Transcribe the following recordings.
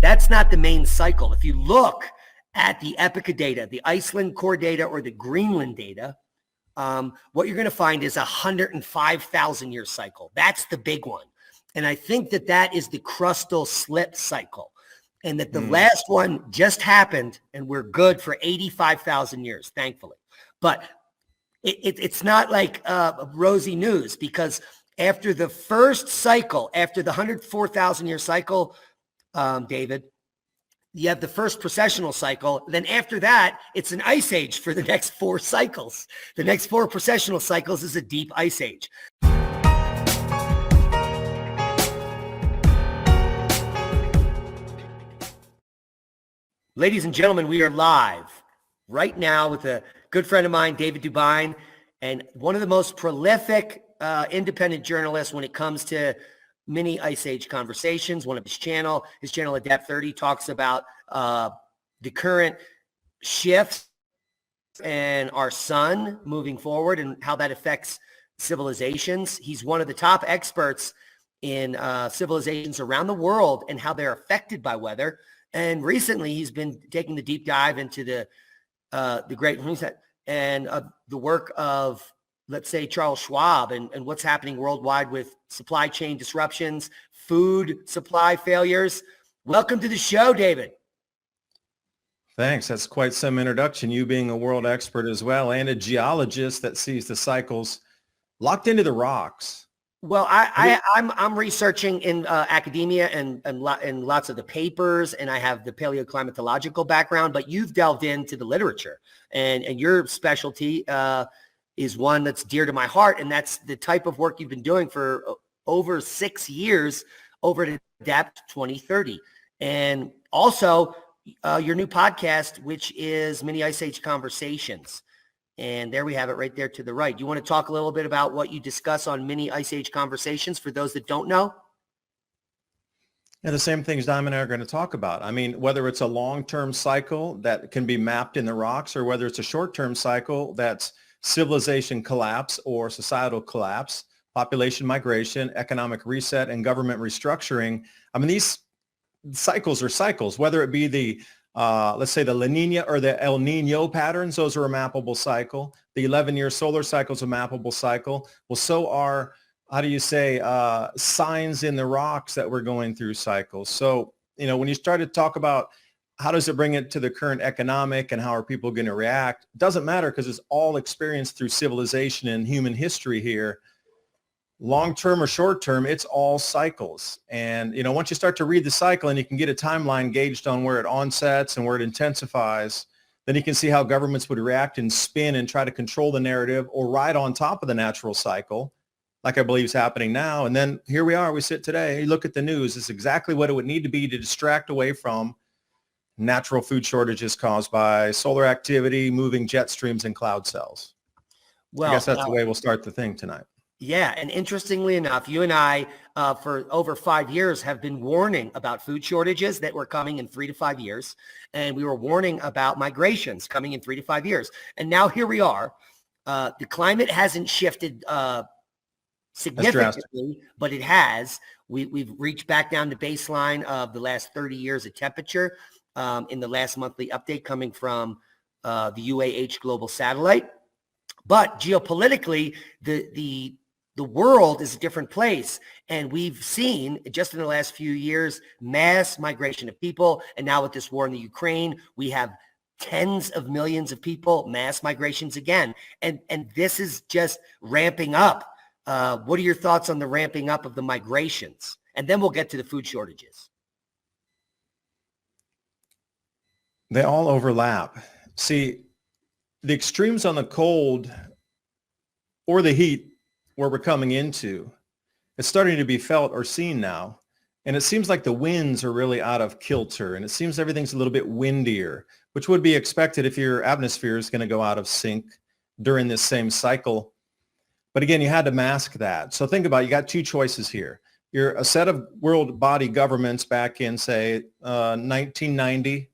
That's not the main cycle. If you look at the Epoch data, the Iceland core data, or the Greenland data, what you're going to find is a 105,000 year cycle. That's the big one. And I think that that is the crustal slip cycle, and that the last one just happened, and we're good for 85,000 years, thankfully. But it's not like rosy news, because after the first cycle, after the 104,000 year cycle, David, you have the first precessional cycle. Then after that, it's an ice age for the next 4 cycles. The next 4 precessional cycles is a deep ice age. Ladies and gentlemen, we are live right now with a good friend of mine, David DuByne, and one of the most prolific independent journalists when it comes to mini ice age conversations. One of his channel Adapt 30, talks about the current shifts and our sun moving forward and how that affects civilizations. He's one of the top experts in civilizations around the world and how they're affected by weather. And recently, he's been taking the deep dive into the Great Reset and the work of, let's say, Charles Schwab and what's happening worldwide with supply chain disruptions, food supply failures. Welcome to the show, David. Thanks. That's quite some introduction. You being a world expert as well, and a geologist that sees the cycles locked into the rocks. Well, I'm researching in academia and lots of the papers, and I have the paleoclimatological background, but you've delved into the literature, and your specialty is one that's dear to my heart, and that's the type of work you've been doing for over 6 years over at Adapt 2030. And also your new podcast, which is Mini Ice Age Conversations. And there we have it right there to the right. You want to talk a little bit about what you discuss on Mini Ice Age Conversations for those that don't know? Yeah, the same things Dime and I are going to talk about. I mean, whether it's a long-term cycle that can be mapped in the rocks, or whether it's a short-term cycle that's civilization collapse or societal collapse, population migration, economic reset, and government restructuring. I mean, these cycles are cycles, whether it be the let's say the La Nina or the El Nino patterns, those are a mappable cycle. The 11-year solar cycle is a mappable cycle. Well, so are, how do you say, signs in the rocks that we're going through cycles. So, you know, when you start to talk about how does it bring it to the current economic and how are people going to react, it doesn't matter, because it's all experienced through civilization and human history here. Long-term or short-term, it's all cycles. And, you know, once you start to read the cycle and you can get a timeline gauged on where it onsets and where it intensifies, then you can see how governments would react and spin and try to control the narrative or ride on top of the natural cycle, like I believe is happening now. And then here we are, we sit today, you look at the news, it's exactly what it would need to be to distract away from natural food shortages caused by solar activity, moving jet streams, and cloud cells. Well, I guess that's the way we'll start the thing tonight. Yeah. And interestingly enough, you and I, for over 5 years, have been warning about food shortages that were coming in 3 to 5 years. And we were warning about migrations coming in 3 to 5 years. And now here we are. The climate hasn't shifted significantly, but it has. We've reached back down to baseline of the last 30 years of temperature in the last monthly update coming from the UAH global satellite. But geopolitically, the world is a different place. And we've seen just in the last few years, mass migration of people. And now with this war in the Ukraine, we have tens of millions of people, mass migrations again. And this is just ramping up. What are your thoughts on the ramping up of the migrations? And then we'll get to the food shortages. They all overlap. See, the extremes on the cold or the heat where we're coming into, it's starting to be felt or seen now. And it seems like the winds are really out of kilter, and it seems everything's a little bit windier, which would be expected if your atmosphere is going to go out of sync during this same cycle. But again, you had to mask that. So think about it. You got 2 choices here. You're a set of world body governments back in, say, 1990,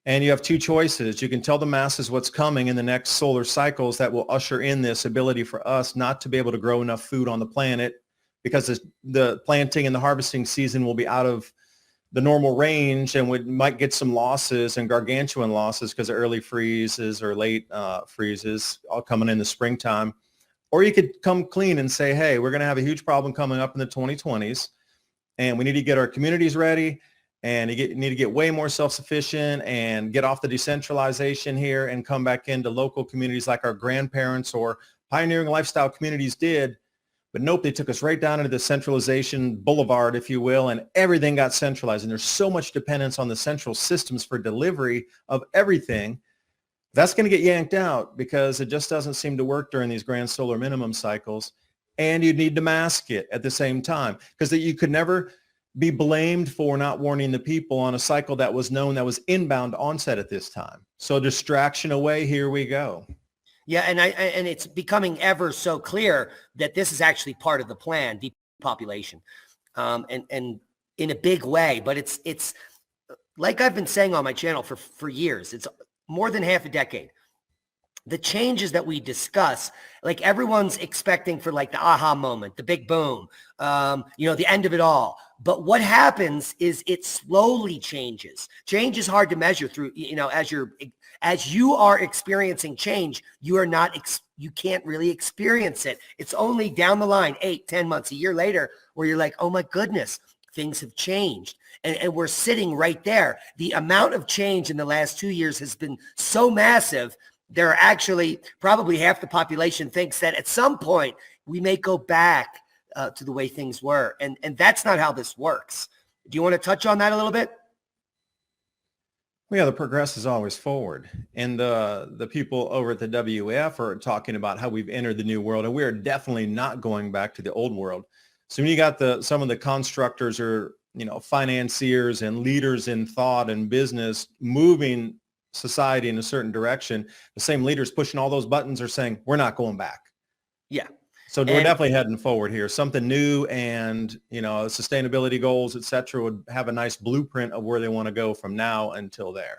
and you have 2 choices. You can tell the masses what's coming in the next solar cycles that will usher in this ability for us not to be able to grow enough food on the planet, because the planting and the harvesting season will be out of the normal range, and we might get some losses and gargantuan losses because of early freezes or late freezes all coming in the springtime. Or you could come clean and say, hey, we're going to have a huge problem coming up in the 2020s, and we need to get our communities ready, and you need to get way more self-sufficient and get off the decentralization here and come back into local communities like our grandparents or pioneering lifestyle communities did. But nope, they took us right down into the centralization boulevard, if you will, and everything got centralized. And there's so much dependence on the central systems for delivery of everything. That's going to get yanked out because it just doesn't seem to work during these grand solar minimum cycles. And you need to mask it at the same time, because you could never be blamed for not warning the people on a cycle that was known, that was inbound onset at this time. So distraction away, here we go. Yeah, and it's becoming ever so clear that this is actually part of the plan, depopulation, and in a big way. But it's like I've been saying on my channel for years. It's more than half a decade. The changes that we discuss, like everyone's expecting for like the aha moment, the big boom, the end of it all. But what happens is it slowly changes. Change is hard to measure through, as you are experiencing change, you can't really experience it. It's only down the line, 8, 10 months, a year later, where you're like, oh my goodness, things have changed. And we're sitting right there. The amount of change in the last 2 years has been so massive. There are actually probably half the population thinks that at some point we may go back to the way things were. And that's not how this works. Do you want to touch on that a little bit? Well, yeah, the progress is always forward. And the people over at the WF are talking about how we've entered the new world, and we are definitely not going back to the old world. So when you got some of the constructors or, financiers and leaders in thought and business moving society in a certain direction, the same leaders pushing all those buttons are saying, we're not going back. Yeah. So we're definitely heading forward here. Something new, and, sustainability goals, et cetera, would have a nice blueprint of where they want to go from now until there.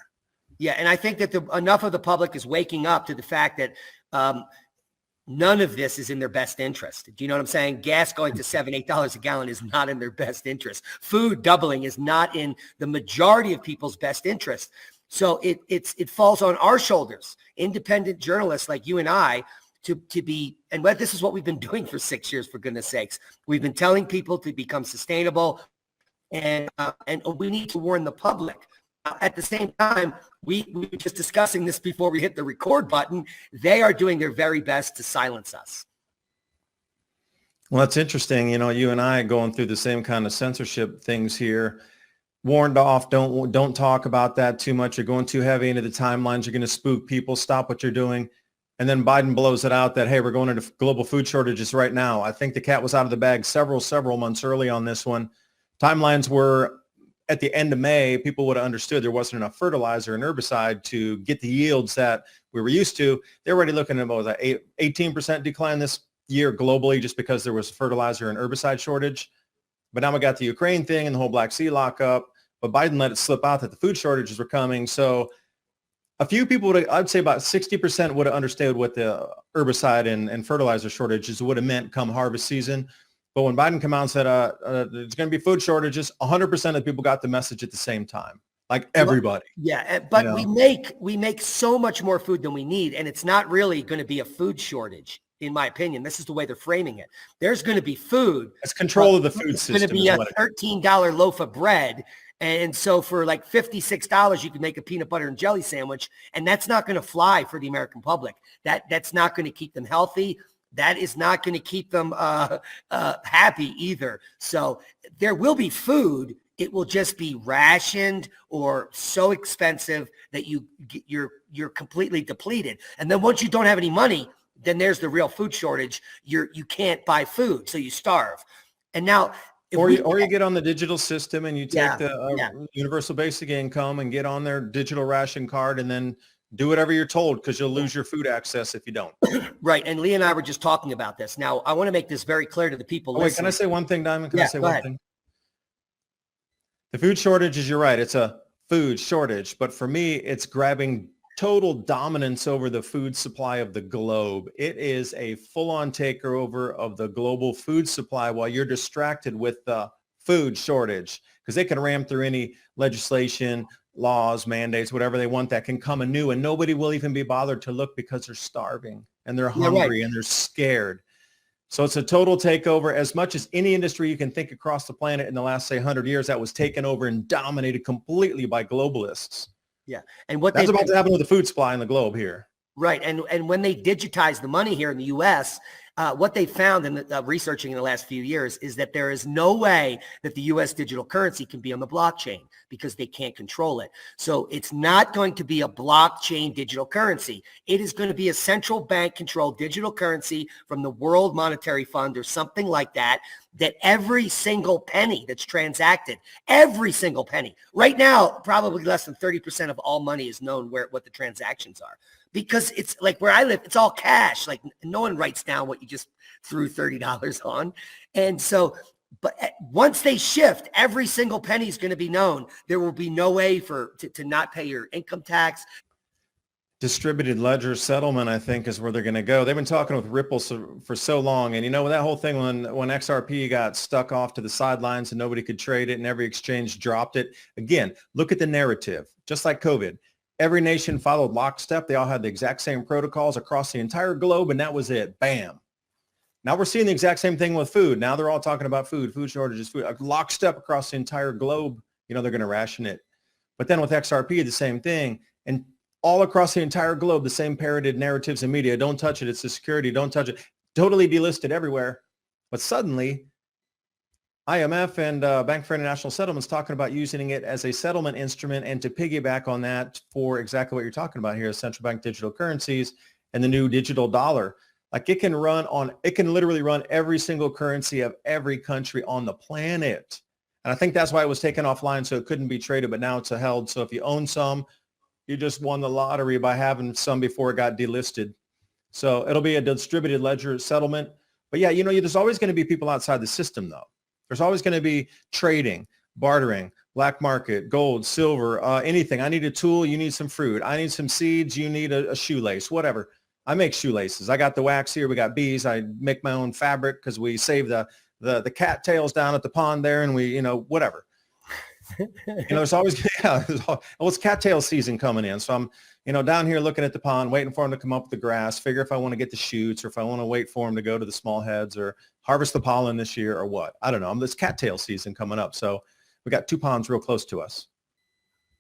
Yeah. And I think that enough of the public is waking up to the fact that none of this is in their best interest. Do you know what I'm saying? Gas going to $7, $8 a gallon is not in their best interest. Food doubling is not in the majority of people's best interest. So it falls on our shoulders, independent journalists like you and I, to be, and this is what we've been doing for 6 years, for goodness sakes. We've been telling people to become sustainable, and we need to warn the public. At the same time, we were just discussing this before we hit the record button. They are doing their very best to silence us. Well, that's interesting. You and I going through the same kind of censorship things here. Warned off, don't talk about that too much. You're going too heavy into the timelines. You're going to spook people. Stop what you're doing. And then Biden blows it out that, hey, we're going into global food shortages right now. I think the cat was out of the bag several months early on this one. Timelines were at the end of May. People would have understood there wasn't enough fertilizer and herbicide to get the yields that we were used to. They're already looking at about an 18% decline this year globally, just because there was fertilizer and herbicide shortage. But now we got the Ukraine thing and the whole Black Sea lockup. But Biden let it slip out that the food shortages were coming. So a few people I'd say about 60% would have understood what the herbicide and fertilizer shortages would have meant come harvest season. But when Biden came out and said there's going to be food shortages, 100% of people got the message at the same time, like everybody. Yeah, but we make so much more food than we need, and it's not really going to be a food shortage, in my opinion. This is the way they're framing it. There's going to be food. It's control of the food system. It's going to be a $13 loaf of bread. And so for like $56, you can make a peanut butter and jelly sandwich, and that's not going to fly for the American public. That's not going to keep them healthy. That is not going to keep them happy either. So there will be food. It will just be rationed or so expensive that you're completely depleted. And then once you don't have any money, then there's the real food shortage. You can't buy food, so you starve. And now, Or you get on the digital system and you take the universal basic income and get on their digital ration card, and then do whatever you're told, because you'll lose your food access if you don't. Right. And Lee and I were just talking about this. Now, I want to make this very clear to the people listening. Wait, can I say one thing, Diamond? Can I say go one ahead. thing? The food shortage is, you're right, it's a food shortage. But for me, it's grabbing total dominance over the food supply of the globe. It is a full-on takeover of the global food supply while you're distracted with the food shortage. because they can ram through any legislation, laws, mandates, whatever they want that can come anew, and nobody will even be bothered to look because they're starving and they're Yeah, right. hungry and they're scared. So it's a total takeover. As much as any industry you can think across the planet in the last, say, 100 years, that was taken over and dominated completely by globalists. Yeah. And what That's they about to happen with the food supply in the globe here. Right. And when they digitize the money here in the U.S., what they found in researching in the last few years is that there is no way that the U.S. digital currency can be on the blockchain because they can't control it. So it's not going to be a blockchain digital currency. It is going to be a central bank controlled digital currency from the World Monetary Fund or something like that, that every single penny that's transacted, every single penny, right now, probably less than 30% of all money is known what the transactions are. Because it's like where I live, it's all cash. Like no one writes down what you just threw $30 on. And so, but once they shift, every single penny is going to be known. There will be no way to not pay your income tax. Distributed ledger settlement, I think, is where they're going to go. They've been talking with Ripple for so long. And, that whole thing when XRP got stuck off to the sidelines and nobody could trade it and every exchange dropped it. Again, look at the narrative, just like COVID. Every nation followed lockstep. They all had the exact same protocols across the entire globe, and that was it. Bam. Now we're seeing the exact same thing with food. Now they're all talking about food shortages, food, lockstep across the entire globe. They're going to ration it. But then with XRP, the same thing. And all across the entire globe, the same parroted narratives in media. Don't touch it. It's the security. Don't touch it. Totally delisted everywhere. But suddenly, IMF and Bank for International Settlements talking about using it as a settlement instrument, and to piggyback on that for exactly what you're talking about here, central bank digital currencies and the new digital dollar. Like it can literally run every single currency of every country on the planet. And I think that's why it was taken offline, so it couldn't be traded, but now it's held. So if you own some, you just won the lottery by having some before it got delisted. So it'll be a distributed ledger settlement. But yeah, there's always going to be people outside the system though. There's always going to be trading, bartering, black market, gold, silver, anything. I need a tool. You need some fruit. I need some seeds. You need a shoelace, whatever. I make shoelaces. I got the wax here. We got bees. I make my own fabric because we save the cattails down at the pond there, and we, whatever. There's always, it's cattail season coming in. So I'm, down here looking at the pond, waiting for them to come up with the grass, figure if I want to get the shoots or if I want to wait for them to go to the small heads or harvest the pollen this year or what. I don't know. This cattail season coming up. So we got 2 ponds real close to us.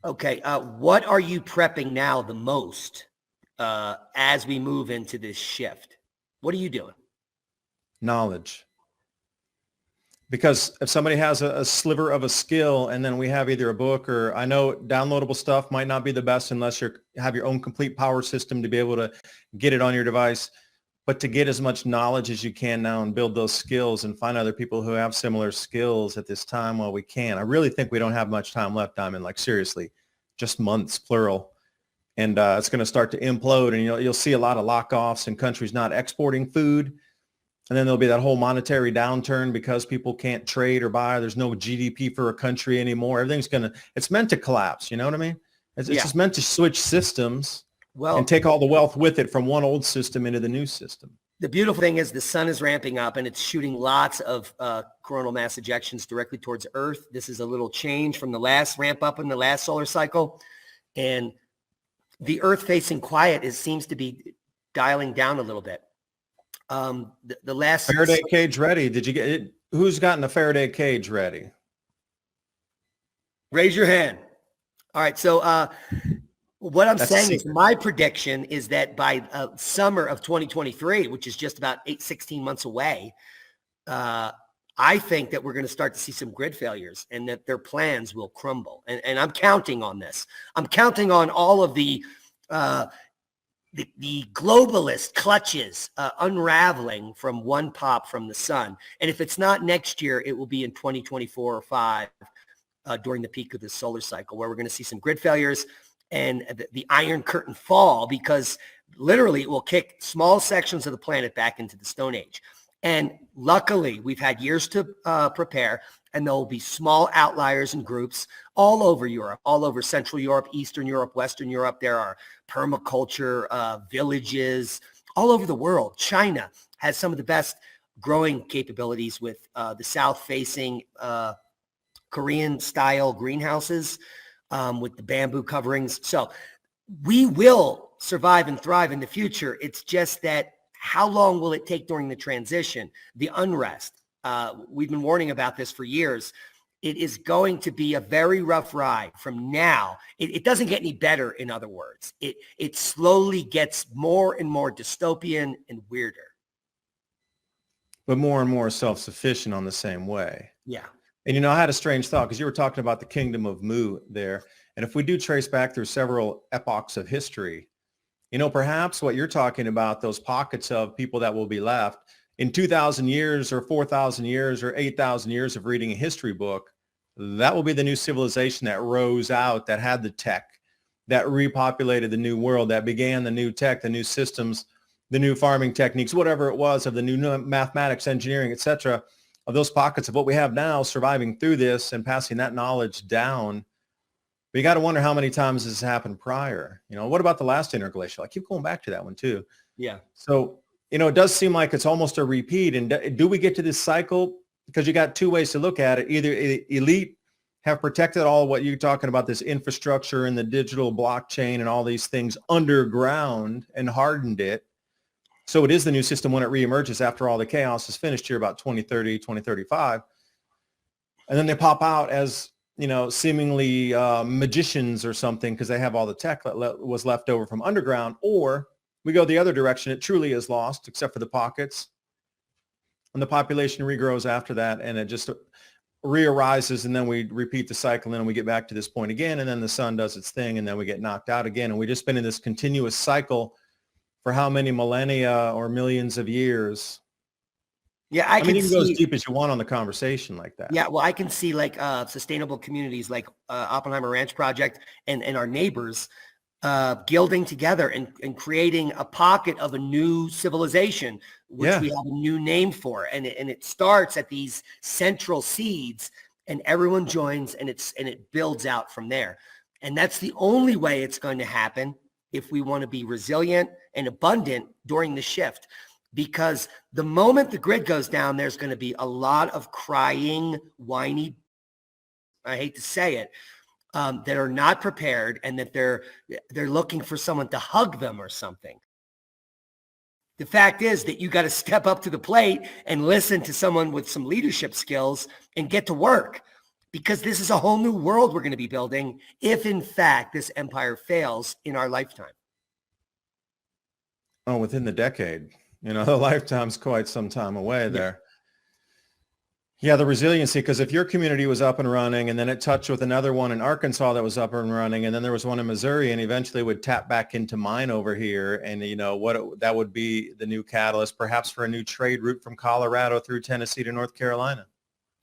Okay. What are you prepping now the most as we move into this shift? What are you doing? Knowledge. Because if somebody has a sliver of a skill and then we have either a book or, I know downloadable stuff might not be the best unless you have your own complete power system to be able to get it on your device, but to get as much knowledge as you can now and build those skills and find other people who have similar skills at this time while we can. I really think we don't have much time left, Diamond, like seriously, just months, plural. And it's going to start to implode, and you'll see a lot of lockoffs and countries not exporting food. And then there'll be that whole monetary downturn because people can't trade or buy. There's no GDP for a country anymore. It's meant to collapse. You know what I mean? It's just meant to switch systems and take all the wealth with it from one old system into the new system. The beautiful thing is the sun is ramping up and it's shooting lots of coronal mass ejections directly towards Earth. This is a little change from the last ramp up in the last solar cycle. And the Earth facing quiet seems to be dialing down a little bit. The last Faraday cage ready. Did you get it? Who's gotten a Faraday cage ready? Raise your hand. All right. So what I'm saying is my prediction is that by summer of 2023, which is just about 16 months away, I think that we're going to start to see some grid failures and that their plans will crumble. And I'm counting on this. I'm counting on all of the globalist clutches unraveling from one pop from the sun. And if it's not next year, it will be in 2024 or 5 during the peak of the solar cycle, where we're going to see some grid failures and the Iron Curtain fall, because literally it will kick small sections of the planet back into the Stone Age. And luckily, we've had years to prepare, and there will be small outliers and groups all over Europe, all over Central Europe, Eastern Europe, Western Europe. There are permaculture villages all over the world. China has some of the best growing capabilities with the south-facing Korean style greenhouses with the bamboo coverings. So we will survive and thrive in the future. It's just that how long will it take during the transition, the unrest? We've been warning about this for years. It is going to be a very rough ride from now. It doesn't get any better, in other words. It slowly gets more and more dystopian and weirder. But more and more self-sufficient on the same way. Yeah. And, I had a strange thought because you were talking about the kingdom of Mu there. And if we do trace back through several epochs of history, perhaps what you're talking about, those pockets of people that will be left in 2,000 years or 4,000 years or 8,000 years of reading a history book, that will be the new civilization that rose out, that had the tech, that repopulated the new world, that began the new tech, the new systems, the new farming techniques, whatever it was, of the new mathematics, engineering, etc., of those pockets of what we have now, surviving through this and passing that knowledge down. But you got to wonder how many times this has happened prior. What about the last interglacial? I keep going back to that one too. Yeah. So, it does seem like it's almost a repeat. And do we get to this cycle? Because you got two ways to look at it. Either elite have protected all what you're talking about, this infrastructure and the digital blockchain and all these things underground and hardened it. So it is the new system when it reemerges after all the chaos is finished here about 2030, 2035. And then they pop out as, seemingly magicians or something because they have all the tech that was left over from underground. Or we go the other direction. It truly is lost except for the pockets. And the population regrows after that, and it just re-arises, and then we repeat the cycle, and then we get back to this point again, and then the sun does its thing, and then we get knocked out again. And we just been in this continuous cycle for how many millennia or millions of years? Yeah, I mean, you can can go as see. deep as you want on the conversation like that. Yeah, well, I can see like sustainable communities like Oppenheimer Ranch Project and our neighbors gilding together and creating a pocket of a new civilization, which we have a new name for. And it starts at these central seeds, and everyone joins, and it builds out from there. And that's the only way it's going to happen if we want to be resilient and abundant during the shift. Because the moment the grid goes down, there's going to be a lot of crying, whiny, I hate to say it, that are not prepared, and that they're looking for someone to hug them or something. The fact is that you got to step up to the plate and listen to someone with some leadership skills and get to work, because this is a whole new world we're going to be building if, in fact, this empire fails in our lifetime. Oh, within the decade. The lifetime's quite some time away there. Yeah, the resiliency, because if your community was up and running and then it touched with another one in Arkansas that was up and running, and then there was one in Missouri, and eventually would tap back into mine over here, and that would be the new catalyst, perhaps for a new trade route from Colorado through Tennessee to North Carolina.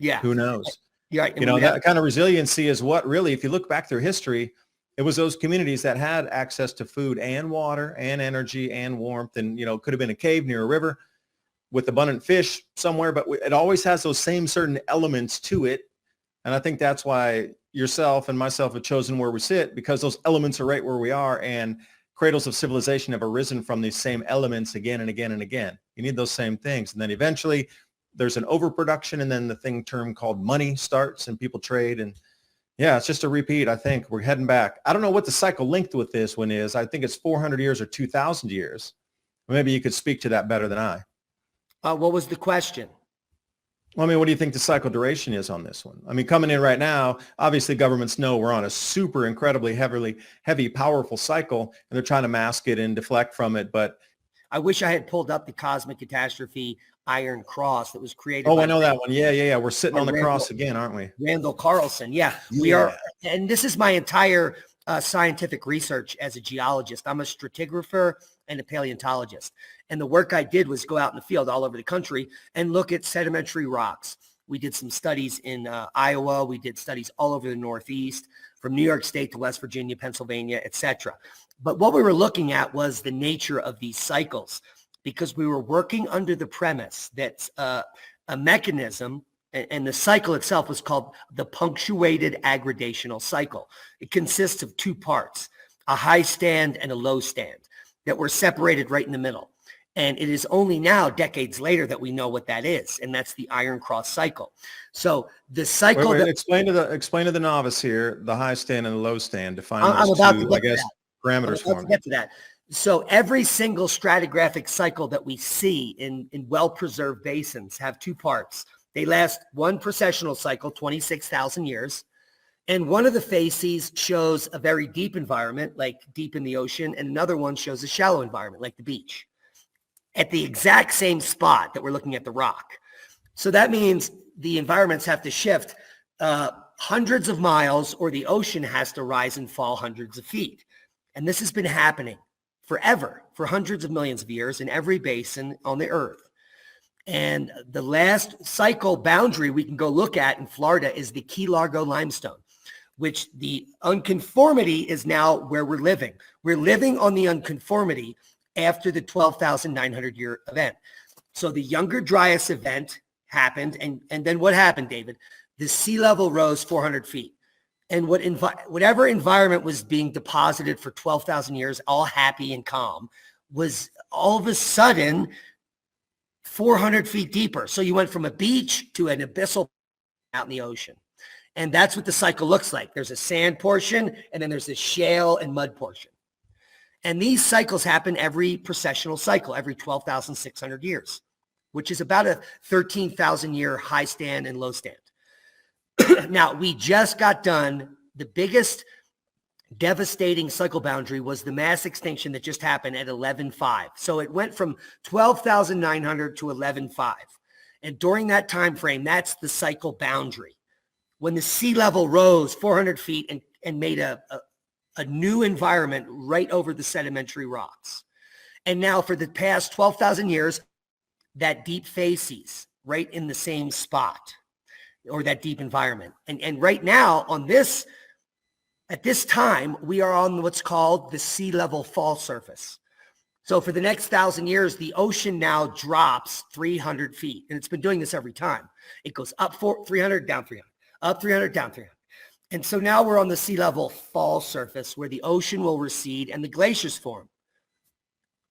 Yeah. Who knows? Yeah. That kind of resiliency is what really, if you look back through history, it was those communities that had access to food and water and energy and warmth, and, could have been a cave near a river with abundant fish somewhere, but it always has those same certain elements to it. And I think that's why yourself and myself have chosen where we sit, because those elements are right where we are, and cradles of civilization have arisen from these same elements again and again and again. You need those same things. And then eventually there's an overproduction, and then the term called money starts and people trade. And yeah, it's just a repeat. I think we're heading back. I don't know what the cycle length with this one is. I think it's 400 years or 2,000 years. Maybe you could speak to that better than I. What was the question? Well, what do you think the cycle duration is on this one? Coming in right now, obviously governments know we're on a super incredibly heavy, powerful cycle, and they're trying to mask it and deflect from it. But I wish I had pulled up the cosmic catastrophe Iron Cross that was created. Oh, I know that one. Yeah. We're sitting on the cross again, aren't we? Randall Carlson. Yeah, we are. And this is my entire scientific research as a geologist. I'm a stratigrapher and a paleontologist. And the work I did was go out in the field all over the country and look at sedimentary rocks. We did some studies in Iowa. We did studies all over the Northeast, from New York State to West Virginia, Pennsylvania, etc. But what we were looking at was the nature of these cycles, because we were working under the premise that a mechanism, and the cycle itself was called the punctuated aggradational cycle. It consists of two parts, a high stand and a low stand, that were separated right in the middle. And it is only now, decades later, that we know what that is. And that's the Iron Cross cycle. So the cycle explain to the novice here, the high stand and the low stand, define I'm those about to two, get I guess, to parameters for let's me. get to that. So every single stratigraphic cycle that we see in well-preserved basins have two parts. They last one precessional cycle, 26,000 years. And one of the facies shows a very deep environment, like deep in the ocean, and another one shows a shallow environment, like the beach, at the exact same spot that we're looking at the rock. So that means the environments have to shift hundreds of miles, or the ocean has to rise and fall hundreds of feet. And this has been happening forever, for hundreds of millions of years in every basin on the earth. And the last cycle boundary we can go look at in Florida is the Key Largo limestone, which the unconformity is now where we're living. We're living on the unconformity after the 12,900 year event. So the Younger Dryas event happened. And then what happened, David? The sea level rose 400 feet. And whatever environment was being deposited for 12,000 years, all happy and calm, was all of a sudden 400 feet deeper. So you went from a beach to an abyssal out in the ocean. And that's what the cycle looks like. There's a sand portion, and then there's a shale and mud portion. And these cycles happen every precessional cycle, every 12,600 years, which is about a 13,000 year high stand and low stand. Now, we just got done. The biggest devastating cycle boundary was the mass extinction that just happened at 11.5. So it went from 12,900 to 11.5. And during that time frame, that's the cycle boundary. When the sea level rose 400 feet and made a new environment right over the sedimentary rocks. And now for the past 12,000 years, that deep facies right in the same spot, or that deep environment. And right now at this time, we are on what's called the sea level fall surface. So for the next 1,000 years, the ocean now drops 300 feet. And it's been doing this every time. It goes up 300, down 300, up 300, down 300. And so now we're on the sea level fall surface where the ocean will recede and the glaciers form.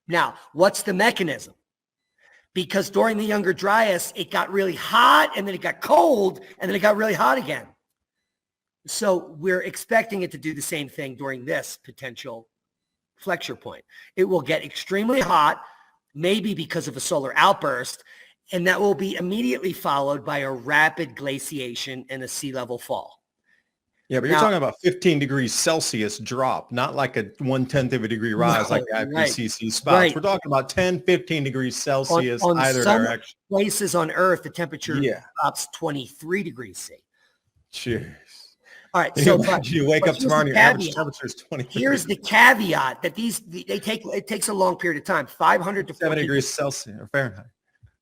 Now, what's the mechanism? Because during the Younger Dryas, it got really hot, and then it got cold, and then it got really hot again. So we're expecting it to do the same thing during this potential flexure point. It will get extremely hot, maybe because of a solar outburst, and that will be immediately followed by a rapid glaciation and a sea level fall. Yeah, but you're talking about 15 degrees Celsius drop, not like a 1/10 of a degree rise like the IPCC spots. Right. We're talking about 10, 15 degrees Celsius on either some direction. Places on Earth, the temperature drops 23 degrees C. Cheers. All right, so you wake up tomorrow and your average temperature is 23. Here's the caveat that it takes a long period of time, 500 to 7 degrees Celsius or Fahrenheit.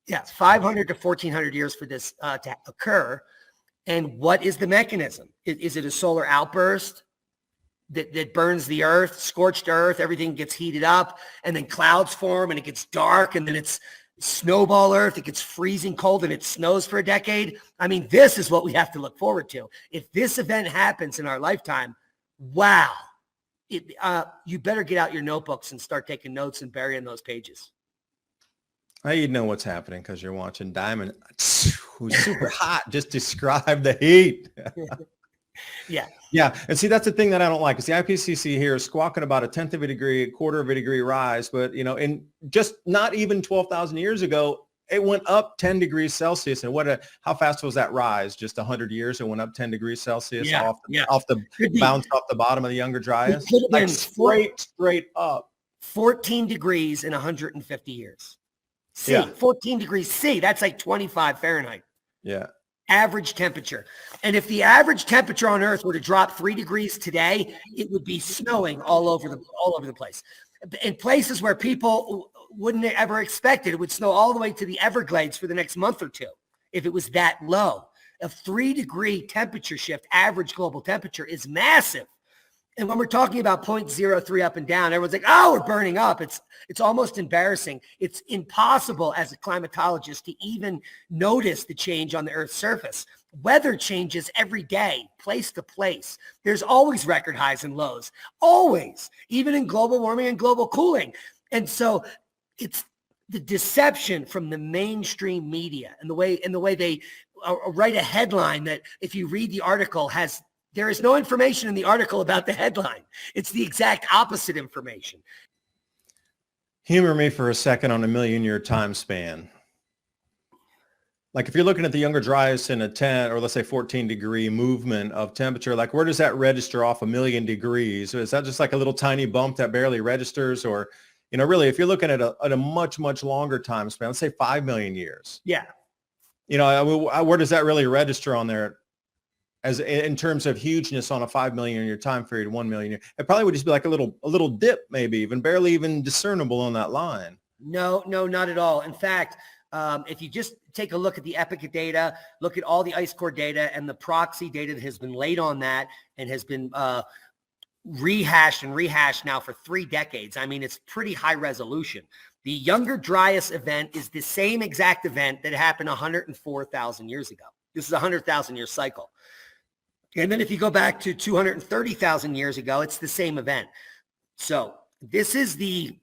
Yeah, 500 to 1,400 years for this to occur. And what is the mechanism? Is it a solar outburst that burns the earth, scorched earth, everything gets heated up, and then clouds form and it gets dark, and then it's snowball earth, it gets freezing cold, and it snows for a decade? I mean, this is what we have to look forward to. If this event happens in our lifetime, wow, you better get out your notebooks and start taking notes and burying those pages. Now you know what's happening because you're watching Diamond, who's super hot. Just describe the heat. Yeah. Yeah. And see, that's the thing that I don't like is the IPCC here is squawking about a 1/10 of a degree, a 1/4 of a degree rise. But, in just not even 12,000 years ago, it went up 10 degrees Celsius. And how fast was that rise? Just 100 years, it went up 10 degrees Celsius off the bottom of the Younger Dryas. Like straight up. 14 degrees in 150 years. 14 degrees C. That's like 25 Fahrenheit. Yeah. Average temperature. And if the average temperature on Earth were to drop 3 degrees today, it would be snowing all over the place. In places where people wouldn't ever expect it, it would snow all the way to the Everglades for the next month or two if it was that low. A 3-degree temperature shift, average global temperature, is massive. And when we're talking about 0.03 up and down, everyone's like, oh, we're burning up. It's almost embarrassing. It's impossible as a climatologist to even notice the change on the Earth's surface. Weather changes every day, place to place. There's always record highs and lows, always, even in global warming and global cooling. And so the deception from the mainstream media and the way they write a headline that if you read the article there is no information in the article about the headline. It's the exact opposite information. Humor me for a second on a million-year time span. Like if you're looking at the Younger Dryas in a 10 or let's say 14 degree movement of temperature, like where does that register off 1,000,000 degrees? Is that just like a little tiny bump that barely registers? Or, really, if you're looking at a much, much longer time span, let's say 5 million years. Yeah. Where does that really register on there as in terms of hugeness on a 5 million year time period, 1 million year? It probably would just be like a little dip, maybe even barely even discernible on that line. No, not at all. In fact, if you just take a look at the Epoch data, look at all the ice core data and the proxy data that has been laid on that and has been rehashed now for 3 decades. I mean, it's pretty high resolution. The Younger Dryas event is the same exact event that happened 104,000 years ago. This is a 100,000 year cycle. And then if you go back to 230,000 years ago, it's the same event. So this is if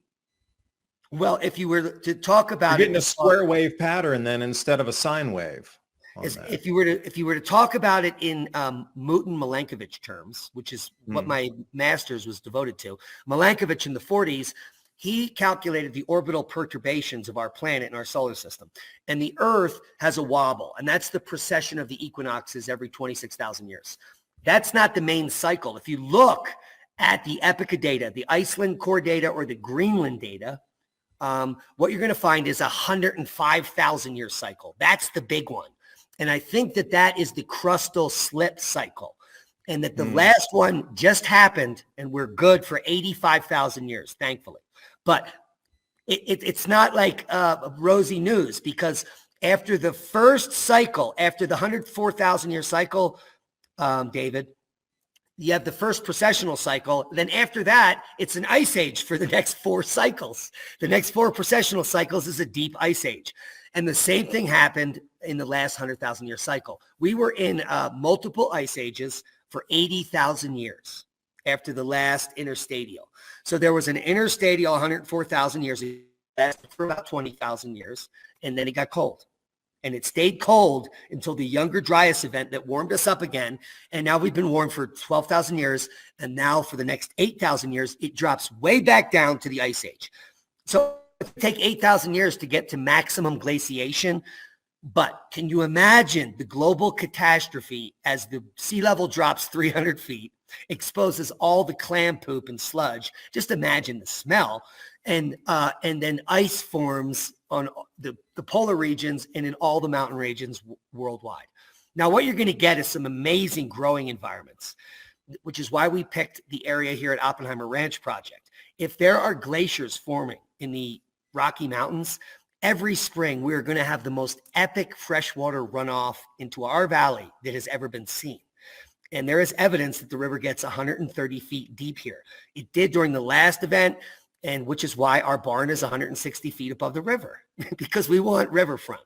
you were to talk about You're getting a square wave pattern then instead of a sine wave. If you were to talk about it in Mouton-Milankovitch terms, which is what my master's was devoted to, Milankovitch in the 40s, he calculated the orbital perturbations of our planet and our solar system. And the Earth has a wobble, and that's the precession of the equinoxes every 26,000 years. That's not the main cycle. If you look at the Epoch data, the Iceland core data, or the Greenland data, what you're going to find is a 105,000 year cycle. That's the big one. And I think that is the crustal slip cycle, and that the last one just happened and we're good for 85,000 years, thankfully. But it's not like rosy news, because after the first cycle, after the 104,000 year cycle, David, you have the first precessional cycle. Then after that, it's an ice age for the next 4 cycles. The next 4 precessional cycles is a deep ice age. And the same thing happened in the last 100,000 year cycle. We were in multiple ice ages for 80,000 years after the last interstadial. So there was an interstadial 104,000 years, it lasted for about 20,000 years, and then it got cold. And it stayed cold until the Younger Dryas event that warmed us up again. And now we've been warm for 12,000 years. And now for the next 8,000 years, it drops way back down to the ice age. So it take 8,000 years to get to maximum glaciation. But can you imagine the global catastrophe as the sea level drops 300 feet, exposes all the clam poop and sludge? Just imagine the smell. And then ice forms on the polar regions and in all the mountain regions worldwide. Now, what you're going to get is some amazing growing environments, which is why we picked the area here at Oppenheimer Ranch Project. If there are glaciers forming in the Rocky Mountains, every spring we are going to have the most epic freshwater runoff into our valley that has ever been seen. And there is evidence that the river gets 130 feet deep here. It did during the last event, and which is why our barn is 160 feet above the river, because we want riverfront.